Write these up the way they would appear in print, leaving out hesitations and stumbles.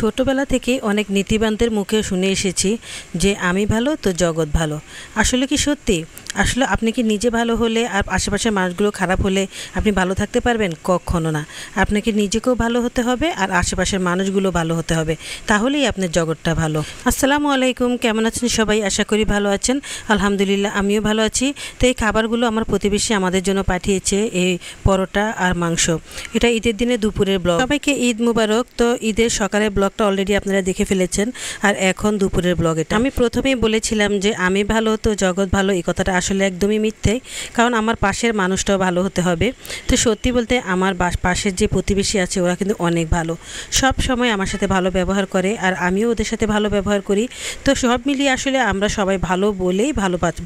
ছোটবেলা থেকে অনেক নীতিবানদের মুখে শুনে এসেছি যে আমি ভালো তো জগৎ ভালো। আসলে কি সত্যি? আসলে আপনি কি নিজে ভালো হলে আর আশেপাশের মানুষগুলো খারাপ হলে আপনি ভালো থাকতে পারবেন? কখনো না। আপনাকে নিজেকেও ভালো হতে হবে আর আশেপাশের মানুষগুলো ভালো হতে হবে, তাহলেই আপনার জগৎটা ভালো। আসসালামু আলাইকুম, কেমন আছেন সবাই? আশা করি ভালো আছেন। আলহামদুলিল্লাহ, আমিও ভালো আছি। তো এই খাবারগুলো আমার প্রতিবেশী আমাদের জন্য পাঠিয়েছে, এই পরোটা আর মাংস। এটা ঈদের দিনে দুপুরের ব্লগ। সবাইকে ঈদ মুবারক। তো ঈদের সকালের ব্লগটা অলরেডি আপনারা দেখে ফেলেছেন, আর এখন দুপুরের ব্লগ। এটা আমি প্রথমেই বলেছিলাম যে আমি ভালো তো জগৎ ভালো, এই কথাটা আসলে একদমই মিথ্যে, কারণ আমার পাশের মানুষটাও ভালো হতে হবে। তো সত্যি বলতে আমার পাশের যে প্রতিবেশী আছে ওরা কিন্তু অনেক ভালো, সব সময় আমার সাথে ভালো ব্যবহার করে আর আমিও ওদের সাথে ভালো ব্যবহার করি। তো সব মিলিয়ে আসলে আমরা সবাই ভালো বলেই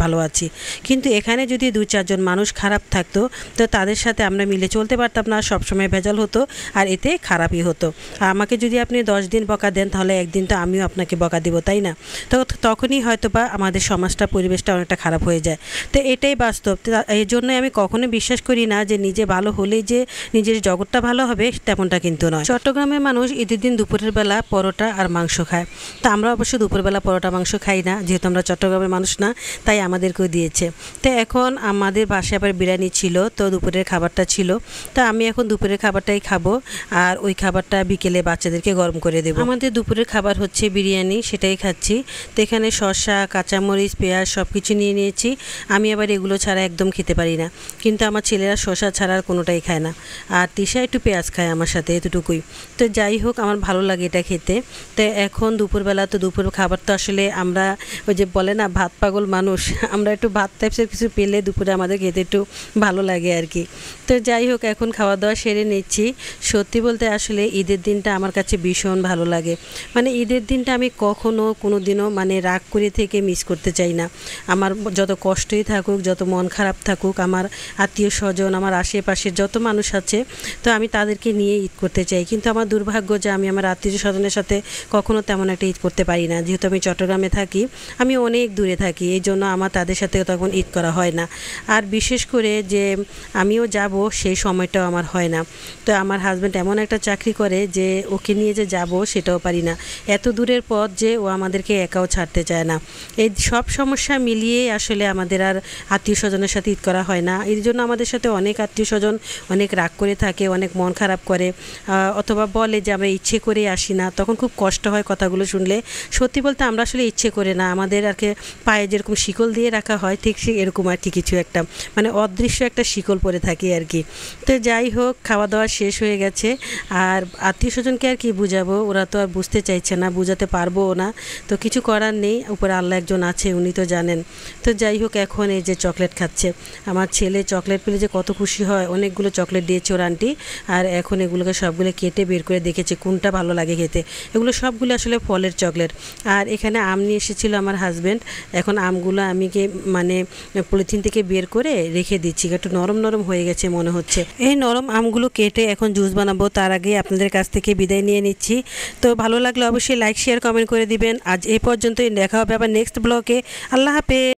ভালো আছি। কিন্তু এখানে যদি 2-4 জন মানুষ খারাপ থাকতো তো তাদের সাথে আমরা মিলে চলতে পারতাম না, সবসময় ভেজাল হতো আর এতে খারাপই হতো। আর আমাকে যদি আপনি 10 দিন বকা দেন তাহলে একদিন তো আমিও আপনাকে বকা দিব, তাই না? তো তখনই হয়তো বা আমাদের সমাজটা পরিবেশটা অনেকটা খারাপ হয়ে যায়। তো এটাই বাস্তব। এই জন্যই আমি কখনোই বিশ্বাস করি না যে নিজে ভালো হলেই যে নিজের জগৎটা ভালো হবে, তেমনটা কিন্তু নয়। চট্টগ্রামের মানুষ ঈদের দিন দুপুরের বেলা পরোটা আর মাংস খায়। তা আমরা অবশ্য দুপুরবেলা পরোটা মাংস খাই না, যেহেতু আমরা চট্টগ্রামের মানুষ না, তাই আমাদেরকেও দিয়েছে। তো এখন আমাদের বাসায় আবার বিরিয়ানি ছিল, তো দুপুরের খাবারটা ছিল। তো আমি এখন দুপুরের খাবারটাই খাবো আর ওই খাবারটা বিকেলে বাচ্চাদেরকে গরম করে দেবো। আমাদের দুপুরের খাবার হচ্ছে বিরিয়ানি, সেটাই খাচ্ছি। তো এখানে শসা, কাঁচামরিচ, পেঁয়াজ সব কিছু নিয়ে নিয়েছি। আমি আবার এগুলো ছাড়া একদম খেতে পারি না, কিন্তু আমার ছেলেরা শসা ছাড়া আর কোনোটাই খায় না, আর তিশা একটু পেঁয়াজ খায় আমার সাথে, এতটুকুই। তো যাই হোক, আমার ভালো লাগে এটা খেতে। তো এখন দুপুরবেলা, তো দুপুর খাবার তো আসলে আমরা ওই যে বলে না ভাত পাগল মানুষ, আমরা একটু ভাত টাইপসের কিছু পেলে দুপুরে আমাদের খেতে একটু ভালো লাগে আর কি। তো যাই হোক, এখন খাওয়া দাওয়া সেরে নিচ্ছি। সত্যি বলতে আসলে ঈদের দিনটা আমার কাছে ভীষণ ভালো লাগে। মানে ঈদের দিনটা আমি কখনো কোনো দিনও মানে রাগ করে থেকে মিস করতে চাই না। আমার যত কষ্টই থাকুক, যত মন খারাপ থাকুক, আমার আত্মীয় স্বজন, আমার আশেপাশের যত মানুষ আছে, তো আমি তাদেরকে নিয়ে ঈদ করতে চাই। কিন্তু আমার দুর্ভাগ্য যে আমি আমার আত্মীয় স্বজনের সাথে কখনো তেমন একটা ঈদ করতে পারি না, যেহেতু আমি চট্টগ্রামে থাকি, আমি অনেক দূরে থাকি, এই জন্য আমার তাদের সাথে তখন ঈদ করা হয় না। আর বিশেষ করে যে আমিও যাব সেই সময়টাও আমার হয় না। তো আমার হাজব্যান্ড এমন একটা চাকরি করে যে ওকে নিয়ে যে যাব সেটাও পারি না, এত দূরের পথ যে ও আমাদেরকে একাও ছাড়তে চায় না। এই সব সমস্যা মিলিয়েই আসলে আমাদের আর আত্মীয় স্বজনের সাথে ঈদ করা হয় না। এর জন্য আমাদের সাথে অনেক আত্মীয় স্বজন অনেক রাগ করে থাকে, অনেক মন খারাপ করে, অথবা বলে যে আমরা ইচ্ছে করে আসি না। তখন খুব কষ্ট হয় কথাগুলো শুনলে। সত্যি বলতে আমরা আসলে ইচ্ছে করে না, আমাদের আর কি পায়ে যেরকম শিকল দিয়ে রাখা হয় ঠিক সে এরকম আর কি কিছু একটা, মানে অদৃশ্য একটা শিকল পরে থাকি আর কি। তো যাই হোক, খাওয়া দাওয়া শেষ হয়ে গেছে। আর আত্মীয় স্বজনকে আর কি বুঝাবো, ওরা তো আর বুঝতে চাইছে না, বুঝাতে পারবোও না। তো কিছু করার নেই, উপরে আল্লাহ একজন আছে, উনি তো জানেন। তো যাই হোক, এখন এই যে চকলেট খাচ্ছে। আমার ছেলে চকলেট পেলে যে কত খুশি হয়। অনেকগুলো চকলেট দিয়েছে ওর আন্টি, আর এখন এগুলোকে সবগুলো কেটে বের করে দেখেছে কোনটা ভালো লাগে খেতে। এগুলো সবগুলো আসলে ফলের চকলেট। আর এখানে আম নিয়ে এসেছিল আমার হাজব্যান্ড। এখন আমগুলো আমি মানে পলিথিন থেকে বের করে রেখে দিচ্ছি, একটু নরম নরম হয়ে গেছে মনে হচ্ছে। এই নরম আমগুলো কেটে এখন জুস বানাবো, তার আগে আপনাদের কাছ থেকে বিদায় নিয়ে নিচ্ছি। তো ভালো লাগলে অবশ্যই লাইক, শেয়ার, কমেন্ট করে দিবেন। আজ এই পর্যন্তই, দেখা হবে আবার নেক্সট ব্লগে। আল্লাহ হাফেজ।